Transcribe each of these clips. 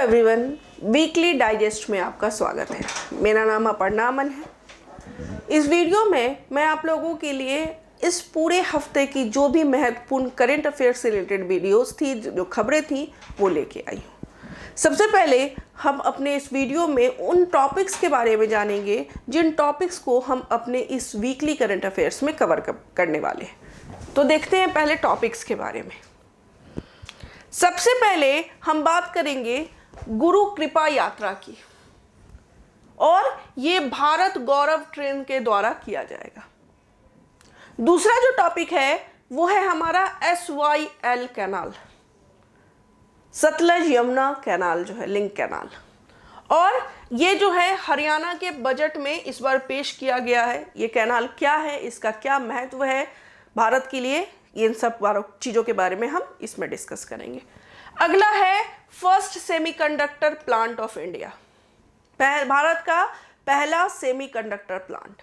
Everyone, weekly digest में आपका स्वागत है। मेरा नाम अपर्णा अमन है। इस वीडियो में मैं आप लोगों के लिए इस पूरे हफ्ते की जो भी महत्वपूर्ण करंट अफेयर से रिलेटेड वीडियोस थी, जो खबरें थी, वो लेके आई हूँ। सबसे पहले हम अपने इस वीडियो में उन टॉपिक्स के बारे में जानेंगे जिन टॉपिक्स को हम अपने इस वीकली करंट अफेयर्स में कवर करने वाले हैं। तो देखते हैं पहले टॉपिक्स के बारे में। सबसे पहले हम बात करेंगे गुरु कृपा यात्रा की, और ये भारत गौरव ट्रेन के द्वारा किया जाएगा। दूसरा जो टॉपिक है वो है हमारा SYL canal, Sutlej Yamuna canal जो है, लिंक कैनाल, और ये जो है हरियाणा के बजट में इस बार पेश किया गया है। ये कैनाल क्या है, इसका क्या महत्व है भारत के लिए, इन सब चीज़ों के बारे में हम इसमें डिस्कस करेंगे। अगला है first semiconductor plant of India, Bharat का पहला सेमीकंडक्टर प्लांट।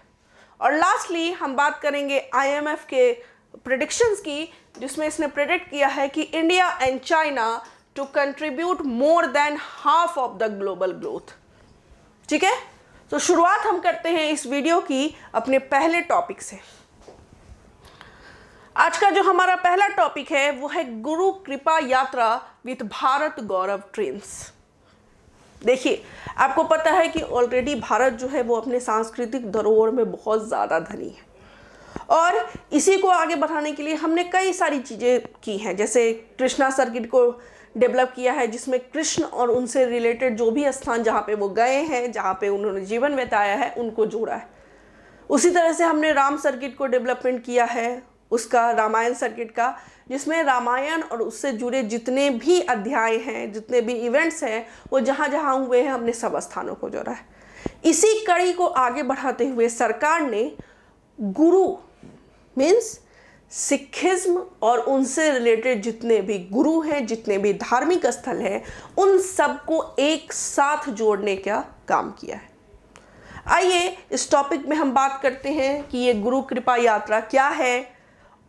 और लास्टली हम बात करेंगे IMF के प्रेडिक्शंस की, जिसमें इसने प्रेडिक्ट किया है कि India and China to contribute more than half of the global growth. ठीक है, तो शुरुआत हम करते हैं इस वीडियो की अपने पहले टॉपिक से। आज का जो हमारा पहला टॉपिक है वो है गुरु कृपा यात्रा विद भारत गौरव ट्रेन्स। देखिए, आपको पता है कि ऑलरेडी भारत जो है वो अपने सांस्कृतिक धरोहर में बहुत ज़्यादा धनी है, और इसी को आगे बढ़ाने के लिए हमने कई सारी चीज़ें की हैं। जैसे कृष्णा सर्किट को डेवलप किया है, जिसमें कृष्ण और उनसे रिलेटेड जो भी स्थान जहाँ पे वो गए हैं, जहाँ पे उन्होंने जीवन बिताया है, उनको जोड़ा है। उसी तरह से हमने राम सर्किट को डेवलपमेंट किया है, उसका रामायण सर्किट का, जिसमें रामायण और उससे जुड़े जितने भी अध्याय हैं, जितने भी इवेंट्स हैं, वो जहाँ जहाँ हुए हैं हमने सब स्थानों को जोड़ा है। इसी कड़ी को आगे बढ़ाते हुए सरकार ने गुरु मीन्स सिखिज्म और उनसे रिलेटेड जितने भी गुरु हैं, जितने भी धार्मिक स्थल हैं, उन सबको एक साथ जोड़ने का काम किया है। आइए इस टॉपिक में हम बात करते हैं कि ये गुरु कृपा यात्रा क्या है,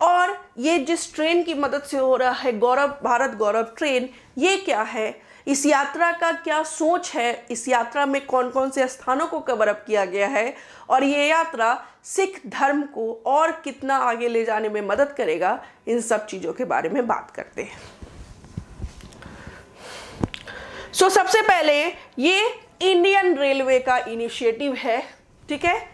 और ये जिस ट्रेन की मदद से हो रहा है भारत गौरव ट्रेन, ये क्या है, इस यात्रा का क्या सोच है, इस यात्रा में कौन कौन से स्थानों को कवर अप किया गया है, और ये यात्रा सिख धर्म को और कितना आगे ले जाने में मदद करेगा, इन सब चीज़ों के बारे में बात करते हैं। सबसे पहले ये इंडियन रेलवे का इनिशिएटिव है, ठीक है,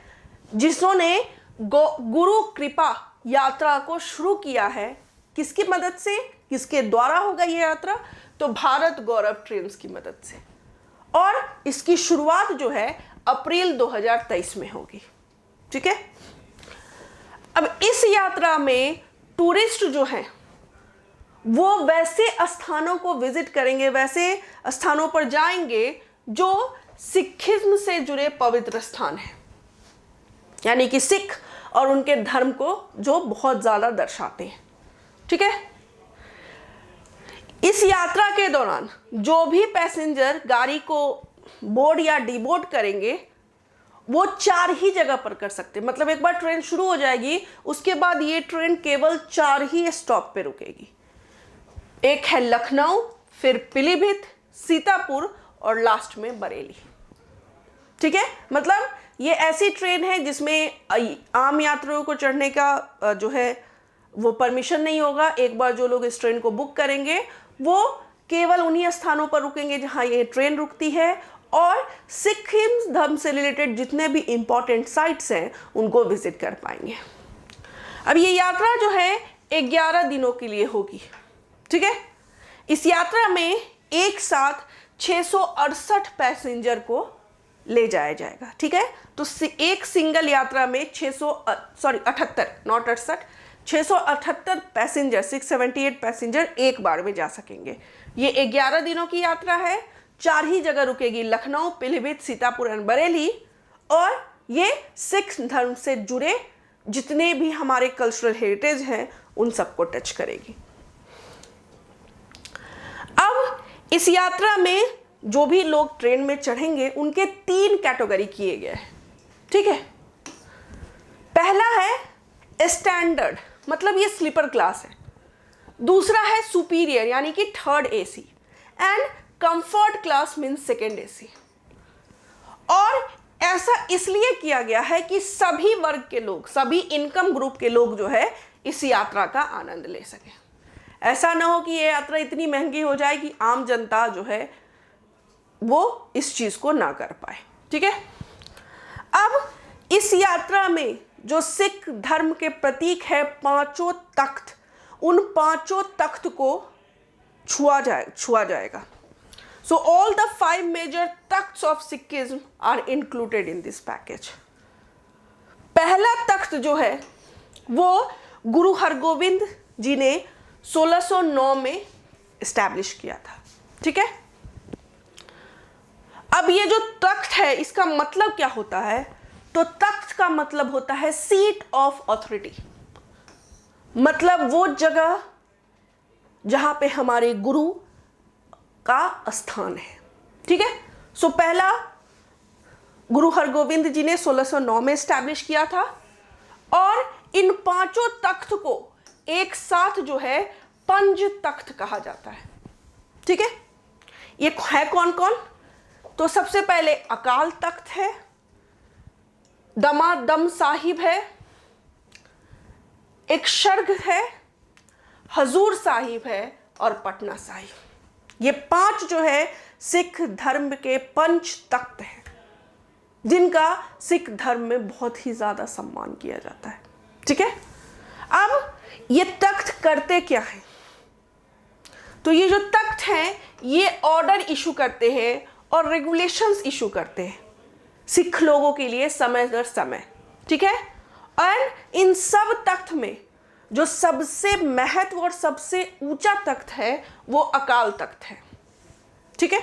जिन्होंने गुरु कृपा यात्रा को शुरू किया है। किसकी मदद से, किसके द्वारा होगा ये यात्रा? तो भारत गौरव ट्रेन्स की मदद से, और इसकी शुरुआत जो है अप्रैल 2023 में होगी। ठीक है, अब इस यात्रा में टूरिस्ट जो हैं वो वैसे स्थानों को विजिट करेंगे, वैसे स्थानों पर जाएंगे जो सिखिज्म से जुड़े पवित्र स्थान हैं, यानी कि सिख और उनके धर्म को जो बहुत ज़्यादा दर्शाते हैं। ठीक है, इस यात्रा के दौरान जो भी पैसेंजर गाड़ी को बोर्ड या डीबोर्ड करेंगे, वो 4 ही जगह पर कर सकते हैं। मतलब एक बार ट्रेन शुरू हो जाएगी, उसके बाद ये ट्रेन केवल 4 ही स्टॉप पे रुकेगी। एक है लखनऊ, फिर पीलीभीत, सीतापुर और लास्ट में बरेली। ठीक है, मतलब ये ऐसी ट्रेन है जिसमें आम यात्रियों को चढ़ने का जो है वो परमिशन नहीं होगा। एक बार जो लोग इस ट्रेन को बुक करेंगे वो केवल उन्हीं स्थानों पर रुकेंगे जहां ये ट्रेन रुकती है, और सिखिज्म धर्म से रिलेटेड जितने भी इंपॉर्टेंट साइट्स हैं उनको विजिट कर पाएंगे। अब ये यात्रा जो है 11 दिनों के लिए होगी। ठीक है, इस यात्रा में एक साथ 668 पैसेंजर को ले जाया जाएगा। ठीक है, तो एक सिंगल यात्रा में 678 पैसेंजर, 678 पैसेंजर एक बार में जा सकेंगे। ये 11 दिनों की यात्रा है, 4 ही जगह रुकेगी, लखनऊ, पीलीभीत, सीतापुर और बरेली, और ये सिख धर्म से जुड़े जितने भी हमारे कल्चरल हेरिटेज हैं उन सबको टच करेगी। अब इस यात्रा में जो भी लोग ट्रेन में चढ़ेंगे उनके 3 कैटेगरी किए गए हैं। ठीक है, पहला है स्टैंडर्ड, मतलब ये स्लीपर क्लास है। दूसरा है सुपीरियर, यानी कि 3rd AC, and comfort class means second AC. और ऐसा इसलिए किया गया है कि सभी वर्ग के लोग, सभी इनकम ग्रुप के लोग जो है इस यात्रा का आनंद ले सकें। ऐसा ना हो कि ये यात्रा इतनी महंगी हो जाए कि आम जनता जो है वो इस चीज को ना कर पाए। ठीक है, अब इस यात्रा में जो सिख धर्म के प्रतीक है पांचों तख्त, उन पांचों तख्त को छुआ जाएगा। So all the 5 major Takhts of Sikhism are included in this package. पहला तख्त जो है वो गुरु हरगोविंद जी ने 1609 में इस्टेब्लिश किया था। ठीक है, अब ये जो तख्त है इसका मतलब क्या होता है? तो तख्त का मतलब होता है सीट ऑफ ऑथोरिटी, मतलब वो जगह जहां पे हमारे गुरु का स्थान है। ठीक है, सो पहला गुरु हरगोविंद जी ने 1609 में स्टैब्लिश किया था और इन पांचों तख्त को एक साथ जो है पंज तख्त कहा जाता है। ठीक है, ये है कौन कौन? तो सबसे पहले अकाल तख्त है, दमादम साहिब है, एक शर्ग है, हजूर साहिब है और पटना साहिब। ये 5 जो है सिख धर्म के पंच तख्त हैं जिनका सिख धर्म में बहुत ही ज्यादा सम्मान किया जाता है। ठीक है, अब ये तख्त करते क्या है? तो ये जो तख्त हैं ये ऑर्डर इशू करते हैं और रेगुलेशंस इशू करते हैं सिख लोगों के लिए समय दर समय। ठीक है, और इन सब तख्त में जो सबसे महत्व और सबसे ऊंचा तख्त है वो अकाल तख्त है। ठीक है,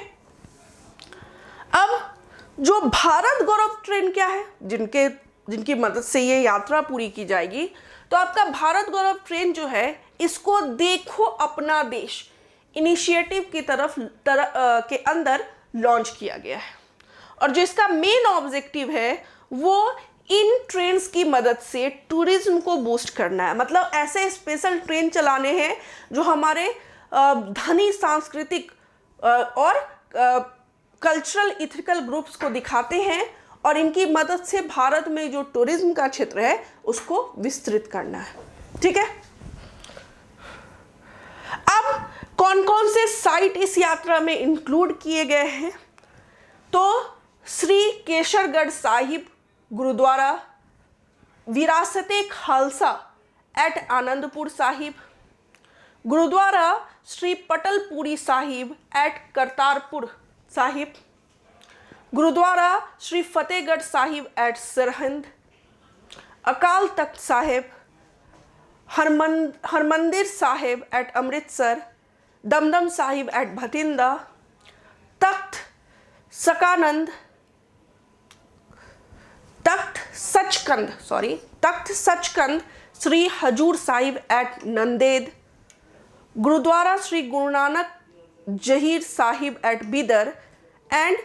अब जो भारत गौरव ट्रेन क्या है, जिनकी मदद से ये यात्रा पूरी की जाएगी, तो आपका भारत गौरव ट्रेन जो है इसको देखो अपना देश इनिशिएटिव की के अंदर लॉन्च किया गया है और जो इसका मेन ऑब्जेक्टिव है वो इन ट्रेन्स की मदद से टूरिज्म को बूस्ट करना है। मतलब ऐसे स्पेशल ट्रेन चलाने हैं जो हमारे धनी सांस्कृतिक और कल्चरल इथिकल ग्रुप्स को दिखाते हैं और इनकी मदद से भारत में जो टूरिज्म का क्षेत्र है उसको विस्तृत करना है। ठीक है, अब कौन कौन से साइट इस यात्रा में इंक्लूड किए गए हैं? तो Shri Kesgarh Sahib Gurdwara, Virasat-e Khalsa at Anandpur Sahib, Gurdwara Shri Patalpuri Sahib at Kartarpur Sahib, Gurdwara Shri Fatehgarh Sahib at Sirhind, Akal Takht Sahib, Harmandir Sahib at Amritsar, Damdama Sahib at Bathinda, Takht Sachkhand Shri Hazur Sahib at Nanded, Gurdwara Shri Guru Nanak Jhira Sahib at Bidar and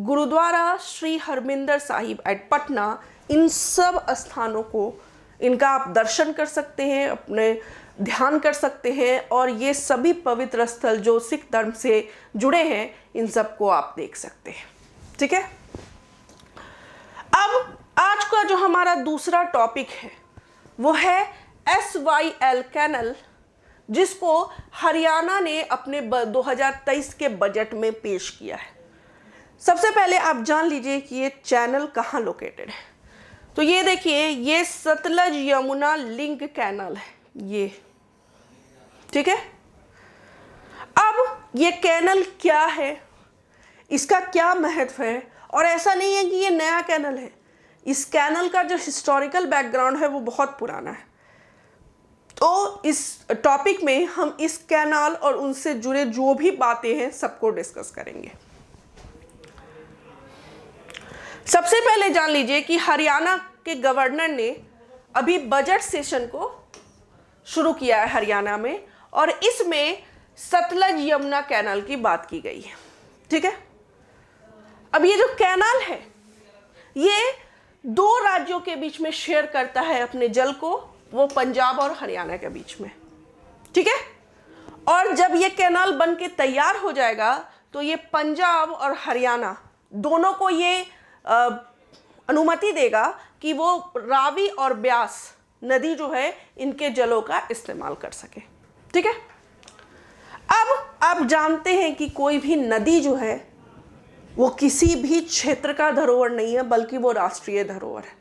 Gurdwara Shri Harmandir Sahib at Patna. इन सब स्थानों को इनका आप दर्शन कर सकते हैं, अपने ध्यान कर सकते हैं और ये सभी पवित्र स्थल जो सिख धर्म से जुड़े हैं इन सबको आप देख सकते हैं। ठीक है, अब आज का जो हमारा दूसरा टॉपिक है वो है SYL कैनल, जिसको हरियाणा ने अपने 2023 के बजट में पेश किया है। सबसे पहले आप जान लीजिए कि ये चैनल कहाँ लोकेटेड है। तो ये देखिए, ये सतलज यमुना लिंक कैनल है ये। ठीक है, अब ये कैनल क्या है, इसका क्या महत्व है, और ऐसा नहीं है कि ये नया कैनल है। इस कैनल का जो हिस्टोरिकल बैकग्राउंड है वो बहुत पुराना है। तो इस टॉपिक में हम इस कैनाल और उनसे जुड़े जो भी बातें हैं सबको डिस्कस करेंगे। सबसे पहले जान लीजिए कि हरियाणा के गवर्नर ने अभी बजट सेशन को शुरू किया है हरियाणा में, और इसमें सतलज यमुना कैनाल की बात की गई है। ठीक है, अब ये जो कैनाल है ये 2 राज्यों के बीच में शेयर करता है अपने जल को, वो पंजाब और हरियाणा के बीच में। ठीक है, और जब ये कैनाल बन के तैयार हो जाएगा तो ये पंजाब और हरियाणा दोनों को ये अनुमति देगा कि वो रावी और ब्यास नदी जो है इनके जलों का इस्तेमाल कर सके। ठीक है, अब आप जानते हैं कि कोई भी नदी जो है वो किसी भी क्षेत्र का धरोहर नहीं है, बल्कि वो राष्ट्रीय धरोहर है।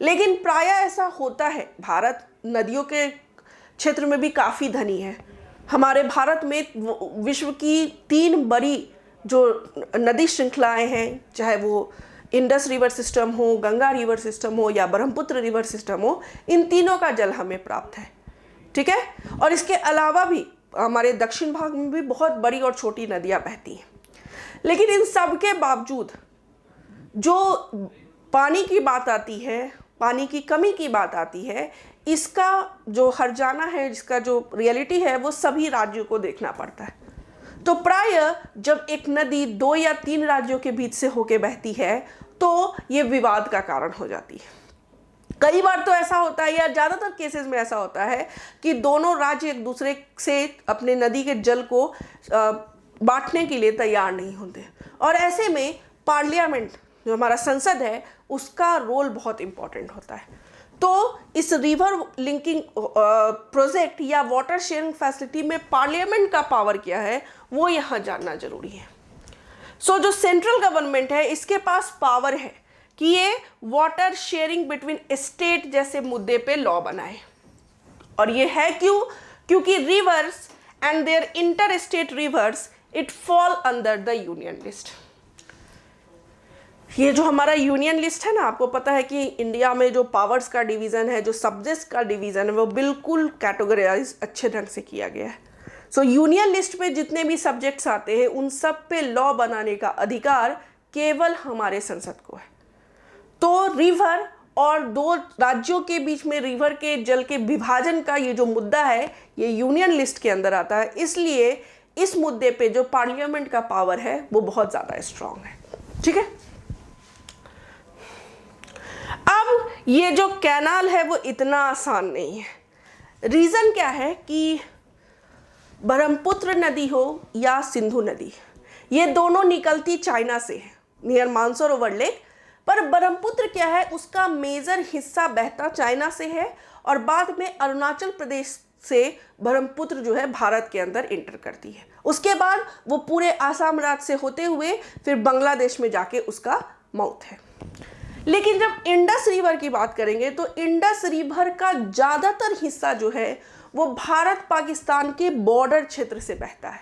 लेकिन प्रायः ऐसा होता है, भारत नदियों के क्षेत्र में भी काफ़ी धनी है। हमारे भारत में विश्व की 3 बड़ी जो नदी श्रृंखलाएं हैं, चाहे वो इंडस रिवर सिस्टम हो, गंगा रिवर सिस्टम हो या ब्रह्मपुत्र रिवर सिस्टम हो, इन तीनों का जल हमें प्राप्त है। ठीक है, और इसके अलावा भी हमारे दक्षिण भाग में भी बहुत बड़ी और छोटी नदियां बहती हैं। लेकिन इन सब के बावजूद जो पानी की बात आती है, पानी की कमी की बात आती है, इसका जो हर्जाना है, जिसका जो रियलिटी है, वो सभी राज्यों को देखना पड़ता है। तो प्रायः जब एक नदी 2 या 3 राज्यों के बीच से होके बहती है तो ये विवाद का कारण हो जाती है। कई बार तो ऐसा होता है, या ज़्यादातर केसेस में ऐसा होता है कि दोनों राज्य एक दूसरे से अपने नदी के जल को बांटने के लिए तैयार नहीं होते, और ऐसे में पार्लियामेंट जो हमारा संसद है उसका रोल बहुत इम्पोर्टेंट होता है। तो इस रिवर लिंकिंग प्रोजेक्ट या वाटर शेयरिंग फैसिलिटी में पार्लियामेंट का पावर क्या है, वो यहाँ जानना जरूरी है। सो जो सेंट्रल गवर्नमेंट है, इसके पास पावर है कि ये वाटर शेयरिंग बिटवीन स्टेट जैसे मुद्दे पे लॉ बनाए। और ये है क्योंकि rivers and their inter state rivers it fall under the union list. ये जो हमारा यूनियन लिस्ट है ना, आपको पता है कि इंडिया में जो पावर्स का डिवीज़न है, जो सब्जेक्ट्स का डिवीज़न है, वो बिल्कुल कैटेगराइज अच्छे ढंग से किया गया है। सो यूनियन लिस्ट में जितने भी सब्जेक्ट्स आते हैं उन सब पे लॉ बनाने का अधिकार केवल हमारे संसद को है। तो रिवर और 2 राज्यों के बीच में रिवर के जल के विभाजन का ये जो मुद्दा है, ये यूनियन लिस्ट के अंदर आता है। इसलिए इस मुद्दे पे जो पार्लियामेंट का पावर है वो बहुत ज़्यादा स्ट्रांग है। ठीक है, अब ये जो कैनाल है वो इतना आसान नहीं है। रीज़न क्या है कि ब्रह्मपुत्र नदी हो या सिंधु नदी, ये दोनों निकलती चाइना से है, नियर मानसरोवर लेक। पर ब्रह्मपुत्र क्या है, उसका मेजर हिस्सा बहता चाइना से है, और बाद में अरुणाचल प्रदेश से ब्रह्मपुत्र जो है भारत के अंदर इंटर करती है। उसके बाद वो पूरे आसाम राज्य से होते हुए फिर बांग्लादेश में जाके उसका माउथ है। लेकिन जब इंडस रिवर की बात करेंगे तो इंडस रिवर का ज़्यादातर हिस्सा जो है वो भारत पाकिस्तान के बॉर्डर क्षेत्र से बहता है,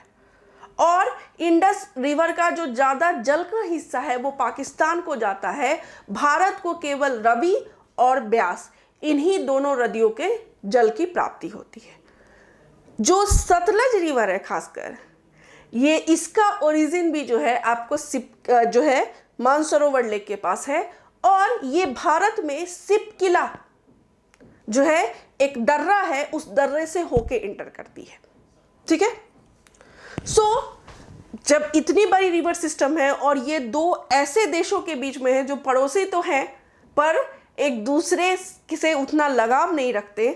और इंडस रिवर का जो ज़्यादा जल का हिस्सा है वो पाकिस्तान को जाता है। भारत को केवल रवि और ब्यास, इन्हीं दोनों नदियों के जल की प्राप्ति होती है। जो सतलज रिवर है खासकर, ये इसका ओरिजिन भी जो है आपको जो है मानसरोवर लेक के पास है, और ये भारत में सिपकिला जो है एक दर्रा है, उस दर्रे से होके इंटर करती है। ठीक है, सो जब इतनी बड़ी रिवर सिस्टम है और ये 2 ऐसे देशों के बीच में है जो पड़ोसी तो हैं पर एक दूसरे से उतना लगाव नहीं रखते,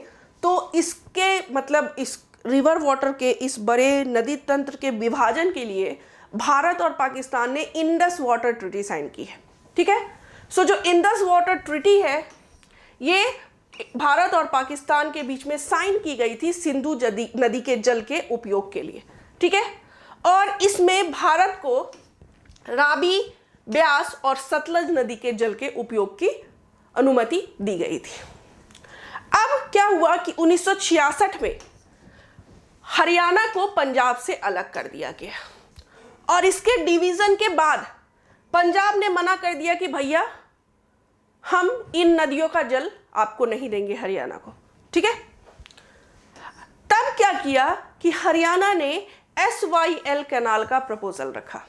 तो इसके मतलब इस रिवर वाटर के इस बड़े नदी तंत्र के विभाजन के लिए भारत और पाकिस्तान ने इंडस वाटर ट्रीटी साइन की है। ठीक है, सो जो इंडस वाटर ट्रीटी है ये भारत और पाकिस्तान के बीच में साइन की गई थी सिंधु नदी के जल के उपयोग के लिए। ठीक है, और इसमें भारत को रावी, ब्यास और सतलज नदी के जल के उपयोग की अनुमति दी गई थी। अब क्या हुआ कि 1966 में हरियाणा को पंजाब से अलग कर दिया गया, और इसके डिवीज़न के बाद पंजाब ने मना कर दिया कि भैया हम इन नदियों का जल आपको नहीं देंगे हरियाणा को। ठीक है, तब क्या किया कि हरियाणा ने SYL कैनाल का प्रपोजल रखा,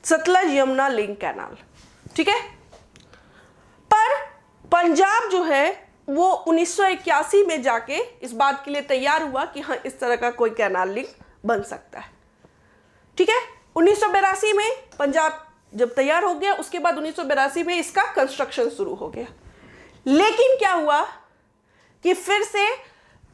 सतलज यमुना लिंक कैनाल। ठीक है, पर पंजाब जो है वो 1981 में जाके इस बात के लिए तैयार हुआ कि हाँ इस तरह का कोई कैनाल लिंक बन सकता है। ठीक है, 1982 में पंजाब जब तैयार हो गया, उसके बाद 1982 में इसका कंस्ट्रक्शन शुरू हो गया। लेकिन क्या हुआ कि फिर से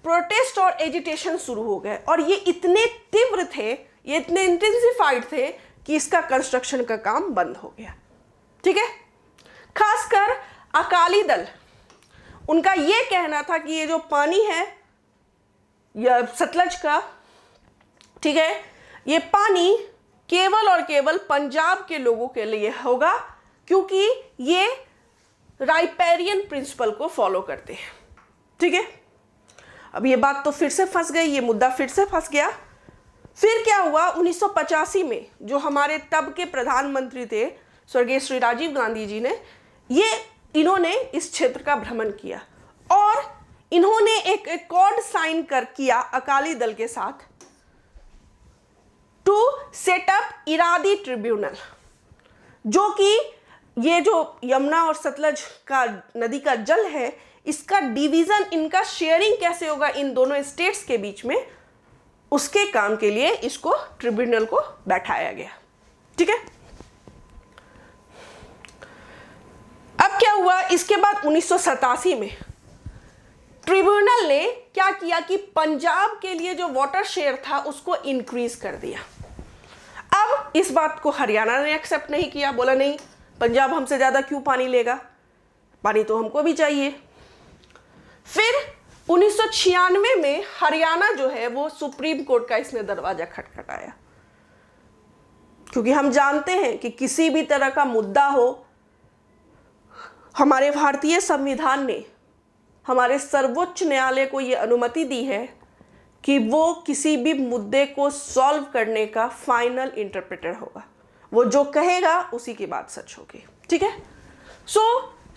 प्रोटेस्ट और एजिटेशन शुरू हो गए, और ये इतने तीव्र थे, ये इतने इंटेंसिफाइड थे कि इसका कंस्ट्रक्शन का काम बंद हो गया। ठीक है, खासकर अकाली दल, उनका ये कहना था कि ये जो पानी है या सतलज का, ठीक है, ये पानी केवल और केवल पंजाब के लोगों के लिए होगा, क्योंकि ये राइपेरियन प्रिंसिपल को फॉलो करते हैं। ठीक है, अब ये बात तो फिर से फंस गई, ये मुद्दा फिर से फंस गया। फिर क्या हुआ, 1985 में जो हमारे तब के प्रधानमंत्री थे स्वर्गीय श्री राजीव गांधी जी ने, इन्होंने इस क्षेत्र का भ्रमण किया और इन्होंने एक एकॉर्ड साइन किया अकाली दल के साथ to set up Eradi tribunal, जो कि ये जो यमुना और सतलज का नदी का जल है, इसका डिवीजन, इनका शेयरिंग कैसे होगा इन दोनों स्टेट्स के बीच में, उसके काम के लिए इसको ट्रिब्यूनल को बैठाया गया। ठीक है, अब क्या हुआ, इसके बाद 1987 में ट्रिब्यूनल ने क्या किया कि पंजाब के लिए जो वाटर शेयर था उसको इंक्रीज कर दिया। अब इस बात को हरियाणा ने एक्सेप्ट नहीं किया, बोला नहीं, पंजाब हमसे ज़्यादा क्यों पानी लेगा, पानी तो हमको भी चाहिए। फिर 1996 में हरियाणा जो है वो सुप्रीम कोर्ट का इसने दरवाजा खटखटाया, क्योंकि हम जानते हैं कि किसी भी तरह का मुद्दा हो, हमारे भारतीय संविधान ने हमारे सर्वोच्च न्यायालय को ये अनुमति दी है कि वो किसी भी मुद्दे को सॉल्व करने का फाइनल इंटरप्रेटर होगा, वो जो कहेगा उसी की बात सच होगी। ठीक है,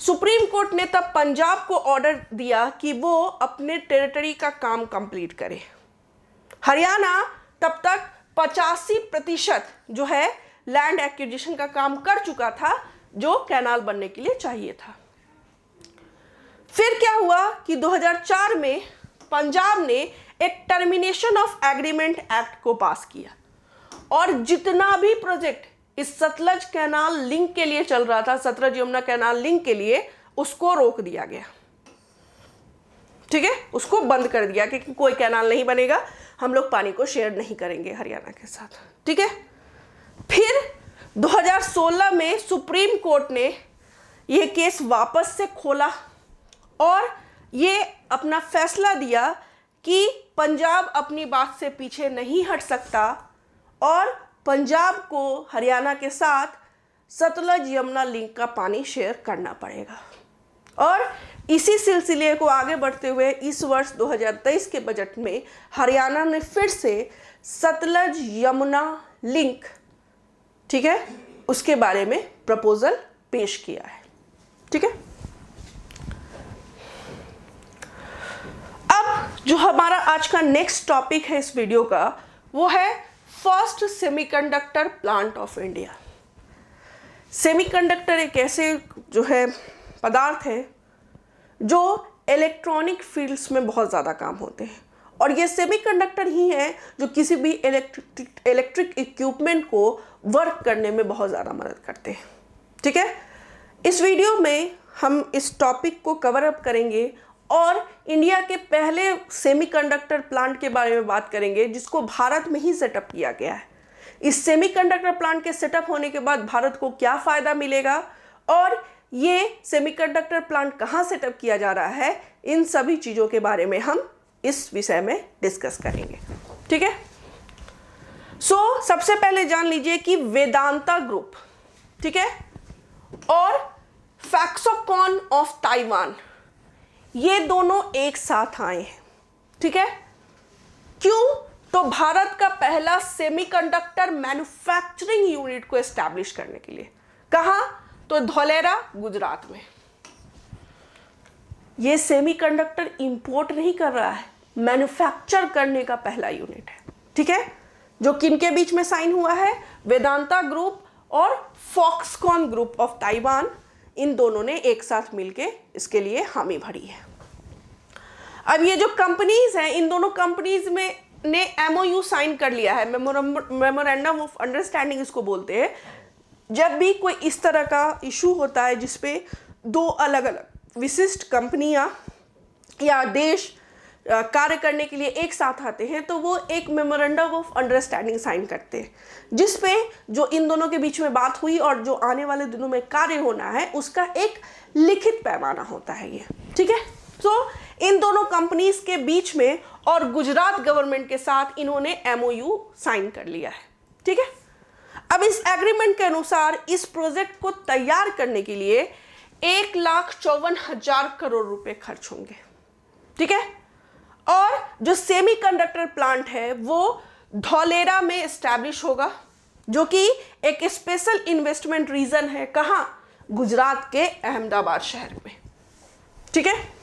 सुप्रीम कोर्ट ने तब पंजाब को ऑर्डर दिया कि वो अपने टेरिटरी का काम कंप्लीट करे। हरियाणा तब तक 85% जो है लैंड एक्विजिशन का काम कर चुका था, जो कैनाल बनने के लिए चाहिए था। फिर क्या हुआ कि 2004 में पंजाब ने एक टर्मिनेशन ऑफ एग्रीमेंट एक्ट को पास किया और जितना भी प्रोजेक्ट इस सतलज कैनाल लिंक के लिए चल रहा था, सतलज यमुना कैनाल लिंक के लिए, उसको रोक दिया गया। ठीक है, उसको बंद कर दिया कि कोई कैनाल नहीं बनेगा, हम लोग पानी को शेयर नहीं करेंगे हरियाणा के साथ। ठीक है, फिर 2016 में सुप्रीम कोर्ट ने यह केस वापस से खोला और ये अपना फैसला दिया कि पंजाब अपनी बात से पीछे नहीं हट सकता और पंजाब को हरियाणा के साथ सतलज यमुना लिंक का पानी शेयर करना पड़ेगा। और इसी सिलसिले को आगे बढ़ते हुए इस वर्ष 2023 के बजट में हरियाणा ने फिर से सतलज यमुना लिंक, ठीक है, उसके बारे में प्रपोजल पेश किया है। ठीक है, अब जो हमारा आज का नेक्स्ट टॉपिक है इस वीडियो का, वो है first semiconductor plant of India. Semiconductor एक ऐसे जो है पदार्थ है जो इलेक्ट्रॉनिक फील्ड्स में बहुत ज़्यादा काम होते हैं, और ये सेमीकंडक्टर ही है जो किसी भी इलेक्ट्रिक इक्विपमेंट को वर्क करने में बहुत ज़्यादा मदद करते हैं। ठीक है, इस वीडियो में हम इस टॉपिक को कवर अप करेंगे और इंडिया के पहले सेमीकंडक्टर प्लांट के बारे में बात करेंगे जिसको भारत में ही सेटअप किया गया है। इस सेमीकंडक्टर प्लांट के सेटअप होने के बाद भारत को क्या फ़ायदा मिलेगा और ये सेमीकंडक्टर प्लांट कहाँ सेटअप किया जा रहा है, इन सभी चीज़ों के बारे में हम इस विषय में डिस्कस करेंगे। ठीक है, सबसे पहले जान लीजिए कि वेदांता ग्रुप, ठीक है, और फैक्सोकॉन ऑफ ताइवान, ये दोनों एक साथ आए हैं। ठीक है, क्यों? तो भारत का पहला सेमीकंडक्टर मैन्युफैक्चरिंग यूनिट को एस्टैब्लिश करने के लिए। कहाँ? तो धौलेरा, गुजरात में। ये सेमीकंडक्टर इंपोर्ट नहीं कर रहा है, मैन्युफैक्चर करने का पहला यूनिट है। ठीक है, जो किनके बीच में साइन हुआ है? वेदांता ग्रुप और फॉक्सकॉन ग्रुप ऑफ ताइवान, इन दोनों ने एक साथ मिलके इसके लिए हामी भरी है। अब ये जो कंपनीज हैं, इन दोनों कंपनीज में ने MOU साइन कर लिया है, मेमोरेंडम ऑफ अंडरस्टैंडिंग इसको बोलते हैं। जब भी कोई इस तरह का इशू होता है जिसपे दो अलग अलग विशिष्ट कंपनियां या देश कार्य करने के लिए एक साथ आते हैं तो वो एक मेमोरेंडम ऑफ अंडरस्टैंडिंग साइन करते हैं, जिस पे जो इन दोनों के बीच में बात हुई और जो आने वाले दिनों में कार्य होना है उसका एक लिखित पैमाना होता है ये, ठीक है। तो इन दोनों कंपनीज के बीच में और गुजरात गवर्नमेंट के साथ इन्होंने MOU साइन कर लिया है, ठीक है। अब इस एग्रीमेंट के अनुसार इस प्रोजेक्ट को तैयार करने के लिए 1,54,000 करोड़ रुपए खर्च होंगे, ठीक है। और जो सेमीकंडक्टर प्लांट है वो धौलेरा में एस्टैब्लिश होगा, जो कि एक स्पेशल इन्वेस्टमेंट रीजन है, कहां? गुजरात के अहमदाबाद शहर में, ठीक है।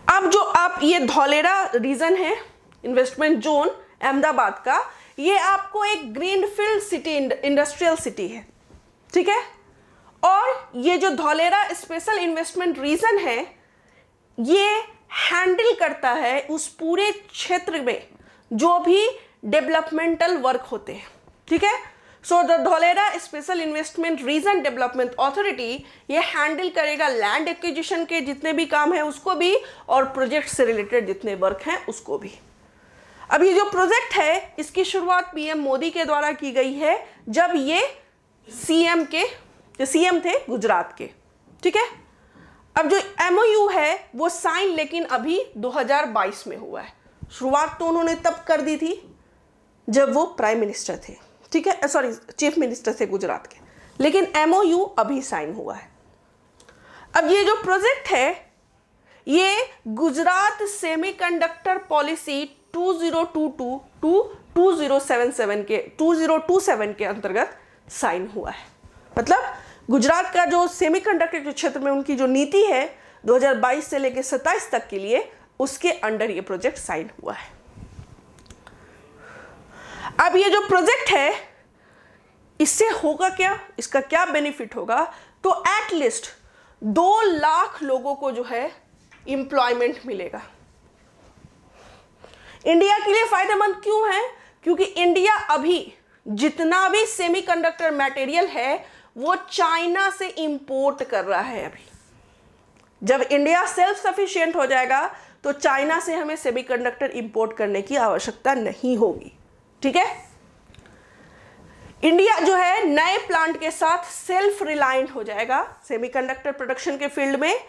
अब जो आप ये धौलेरा रीजन है, इन्वेस्टमेंट जोन अहमदाबाद का, ये आपको एक ग्रीनफील्ड सिटी, इंडस्ट्रियल सिटी है, ठीक है। और ये जो धौलेरा स्पेशल इन्वेस्टमेंट रीजन है ये हैंडल करता है उस पूरे क्षेत्र में जो भी डेवलपमेंटल वर्क होते हैं, ठीक है। So the Dholera special investment region development authority ये हैंडल करेगा लैंड एक्विजिशन के जितने भी काम है उसको भी, और प्रोजेक्ट से रिलेटेड जितने वर्क हैं उसको भी। अब ये जो प्रोजेक्ट है इसकी शुरुआत PM मोदी के द्वारा की गई है, जब ये CM थे गुजरात के, ठीक है। अब जो MOU है वो साइन लेकिन अभी 2022 में हुआ है। शुरुआत तो उन्होंने तब कर दी थी जब वो प्राइम मिनिस्टर थे, ठीक है, सॉरी चीफ मिनिस्टर थे गुजरात के, लेकिन MOU अभी साइन हुआ है। अब ये जो प्रोजेक्ट है ये गुजरात सेमीकंडक्टर पॉलिसी 2022 टू 2027 के अंतर्गत साइन हुआ है। मतलब गुजरात का जो सेमीकंडक्टर के क्षेत्र में उनकी जो नीति है 2022 से लेकर 27 तक के लिए, उसके अंडर ये प्रोजेक्ट साइन हुआ है। अब ये जो प्रोजेक्ट है इससे होगा क्या, इसका क्या बेनिफिट होगा? तो एटलीस्ट 2 लाख लोगों को जो है एम्प्लॉयमेंट मिलेगा। इंडिया के लिए फायदेमंद क्यों है? क्योंकि इंडिया अभी जितना भी सेमीकंडक्टर मटेरियल है वो चाइना से इंपोर्ट कर रहा है। अभी जब इंडिया सेल्फ सफिशिएंट हो जाएगा तो चाइना से हमें सेमीकंडक्टर इंपोर्ट करने की आवश्यकता नहीं होगी, ठीक है। इंडिया जो है नए प्लांट के साथ सेल्फ रिलायंट हो जाएगा सेमीकंडक्टर प्रोडक्शन के फील्ड में,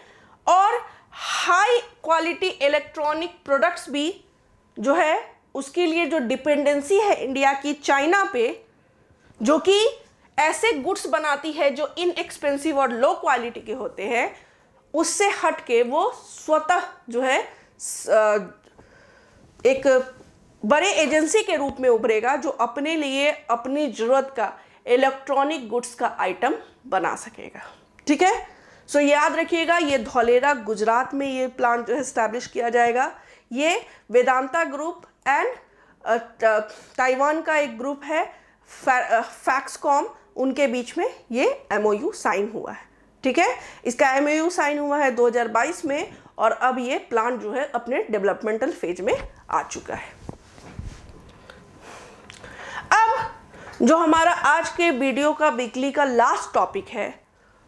और हाई क्वालिटी इलेक्ट्रॉनिक प्रोडक्ट्स भी जो है उसके लिए जो डिपेंडेंसी है इंडिया की चाइना पे, जो कि ऐसे गुड्स बनाती है जो इनएक्सपेंसिव और लो क्वालिटी के होते हैं, उससे हट के वो स्वतः जो है एक बड़े एजेंसी के रूप में उभरेगा जो अपने लिए अपनी जरूरत का इलेक्ट्रॉनिक गुड्स का आइटम बना सकेगा, ठीक है। सो याद रखिएगा ये धौलेरा गुजरात में ये प्लांट जो है एस्टैब्लिश किया जाएगा। ये वेदांता ग्रुप एंड ताइवान का एक ग्रुप है फैक्सकॉम, उनके बीच में ये MOU साइन हुआ है, ठीक है। इसका MOU साइन हुआ है 2022 में और अब ये प्लांट जो है अपने डेवलपमेंटल फेज में आ चुका है। अब जो हमारा आज के वीडियो का वीकली का लास्ट टॉपिक है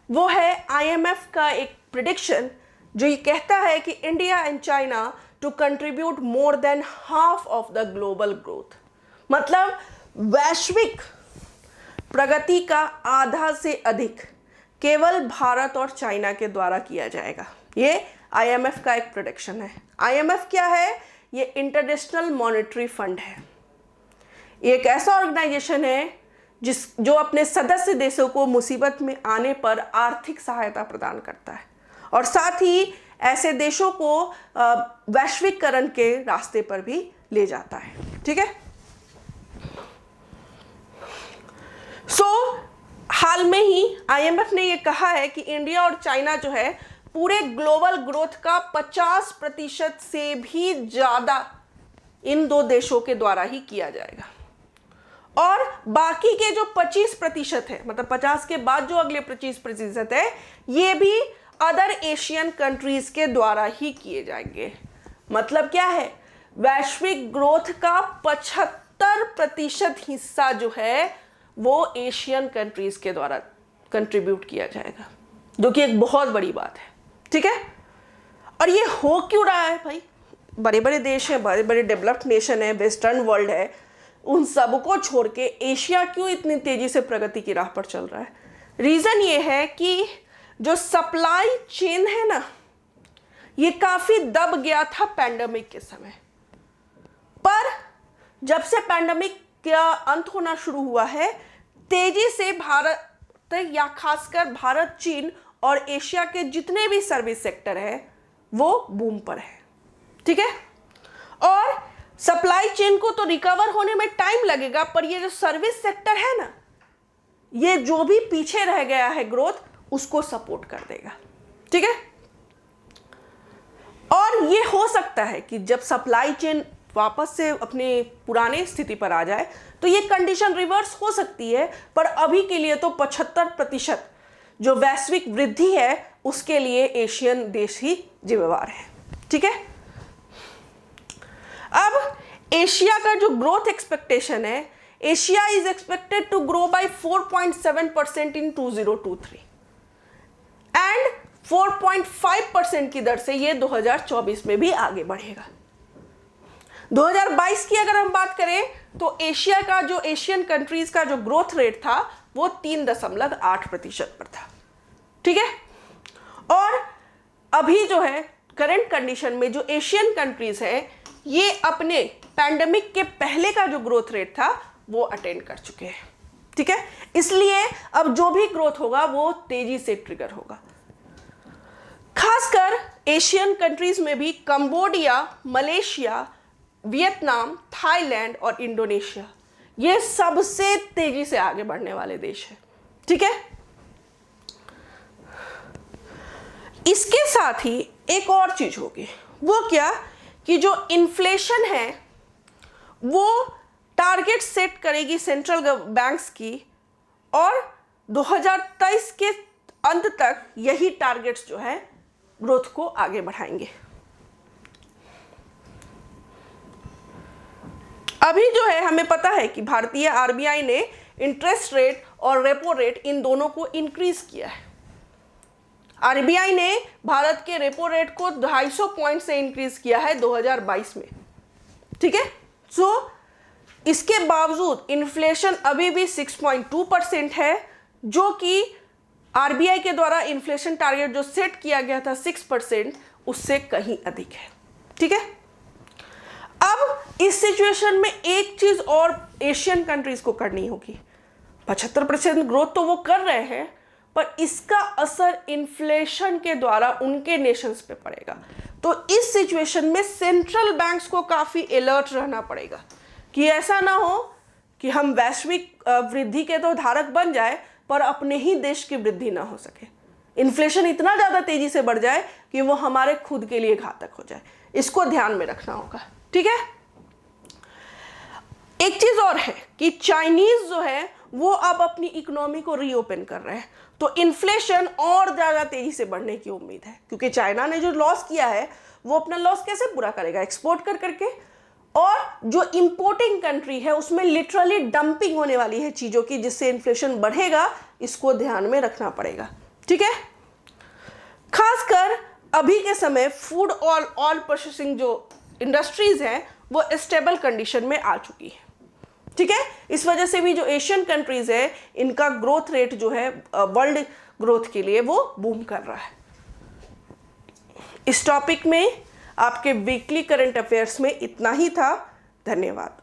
वो है IMF का एक प्रेडिक्शन जो ये कहता है कि India and China to contribute more than half of the global growth. मतलब वैश्विक प्रगति का आधा से अधिक केवल भारत और चाइना के द्वारा किया जाएगा। ये IMF का एक प्रेडिक्शन है। IMF क्या है? ये इंटरनेशनल मॉनेटरी फंड है। ये एक ऐसा ऑर्गेनाइजेशन है जो अपने सदस्य देशों को मुसीबत में आने पर आर्थिक सहायता प्रदान करता है और साथ ही ऐसे देशों को वैश्वीकरण के रास्ते पर भी ले जाता है, ठीक है। हाल में ही IMF ने ये कहा है कि इंडिया और चाइना जो है पूरे ग्लोबल ग्रोथ का 50% से भी ज़्यादा इन दो देशों के द्वारा ही किया जाएगा और बाकी के जो 25% है, मतलब 50 के बाद जो अगले 25% है, ये भी अदर एशियन कंट्रीज के द्वारा ही किए जाएंगे। मतलब क्या है? वैश्विक ग्रोथ का 75% हिस्सा जो है वो एशियन कंट्रीज के द्वारा कंट्रीब्यूट किया जाएगा, जो कि एक बहुत बड़ी बात है, ठीक है। और ये हो क्यों रहा है भाई? बड़े बड़े देश हैं, बड़े बड़े डेवलप्ड नेशन है, वेस्टर्न वर्ल्ड है, उन सबको छोड़ के एशिया क्यों इतनी तेजी से प्रगति की राह पर चल रहा है? रीजन ये है कि जो सप्लाई चेन है ना, ये काफी दब गया था पैंडेमिक के समय, पर जब से पैंडेमिक का अंत होना शुरू हुआ है, तेजी से भारत या खासकर भारत, चीन और एशिया के जितने भी सर्विस सेक्टर है वो बूम पर है। ठीक है, और सप्लाई चेन को तो रिकवर होने में टाइम लगेगा, पर ये जो सर्विस सेक्टर है ना, ये जो भी पीछे रह गया है ग्रोथ, उसको सपोर्ट कर देगा। ठीक है, और ये हो सकता है कि जब सप्लाई चेन वापस से अपने पुराने स्थिति पर आ जाए तो ये कंडीशन रिवर्स हो सकती है, पर अभी के लिए तो 75% जो वैश्विक वृद्धि है उसके लिए एशियन देश ही जिम्मेवार है। ठीक है, अब एशिया का जो ग्रोथ एक्सपेक्टेशन है, Asia is expected to grow by 4.7% in 2023 and 4.5% की दर से ये 2024 में भी आगे बढ़ेगा। 2022 की अगर हम बात करें तो एशिया का जो एशियन कंट्रीज का जो ग्रोथ रेट था वो 3.8% पर था। ठीक है, और अभी जो है करंट कंडीशन में जो एशियन कंट्रीज है ये अपने पैंडेमिक के पहले का जो ग्रोथ रेट था वो अटेंड कर चुके हैं। ठीक है, इसलिए अब जो भी ग्रोथ होगा वो तेजी से ट्रिगर होगा। खासकर एशियन कंट्रीज में भी कंबोडिया, मलेशिया, वियतनाम, थाईलैंड और इंडोनेशिया ये सबसे तेजी से आगे बढ़ने वाले देश हैं। ठीक है, इसके साथ ही एक और चीज होगी, वो क्या कि जो इन्फ्लेशन है वो टारगेट सेट करेगी सेंट्रल बैंक्स की, और 2023 के अंत तक यही टारगेट्स जो है ग्रोथ को आगे बढ़ाएंगे। अभी जो है हमें पता है कि भारतीय आरबीआई ने इंटरेस्ट रेट और रेपो रेट इन दोनों को इंक्रीज किया है। आरबीआई ने भारत के रेपो रेट को 250 पॉइंट से इंक्रीज किया है 2022 में। ठीक है, सो इसके बावजूद इन्फ्लेशन अभी भी 6.2% है, जो कि आरबीआई के द्वारा इन्फ्लेशन टारगेट जो सेट किया गया था 6%, उससे कहीं अधिक है। ठीक है, अब इस सिचुएशन में एक चीज और एशियन कंट्रीज को करनी होगी। 75% ग्रोथ तो वो कर रहे हैं, पर इसका असर इन्फ्लेशन के द्वारा उनके नेशंस पे पड़ेगा। तो इस सिचुएशन में सेंट्रल बैंक्स को काफी अलर्ट रहना पड़ेगा कि ऐसा ना हो कि हम वैश्विक वृद्धि के तो धारक बन जाए पर अपने ही देश की वृद्धि ना हो सके। इन्फ्लेशन इतना ज्यादा तेजी से बढ़ जाए कि वो हमारे खुद के लिए घातक हो जाए। इसको ध्यान में रखना होगा। ठीक है, एक चीज और है कि चाइनीज जो है वो अब अपनी इकोनॉमी को रीओपन कर रहे हैं, तो इन्फ्लेशन और ज्यादा तेजी से बढ़ने की उम्मीद है, क्योंकि चाइना ने जो लॉस किया है वो अपना लॉस कैसे पूरा करेगा? एक्सपोर्ट कर करके, और जो इंपोर्टिंग कंट्री है उसमें लिटरली डंपिंग होने वाली है चीजों की, जिससे इन्फ्लेशन बढ़ेगा। इसको ध्यान में रखना पड़ेगा। ठीक है, खासकर अभी के समय फूड और ऑयल प्रोसेसिंग जो इंडस्ट्रीज हैं वो स्टेबल कंडीशन में आ चुकी है। ठीक है, इस वजह से भी जो एशियन कंट्रीज है इनका ग्रोथ रेट जो है वर्ल्ड ग्रोथ के लिए वो बूम कर रहा है। इस टॉपिक में आपके वीकली करंट अफेयर्स में इतना ही था। धन्यवाद।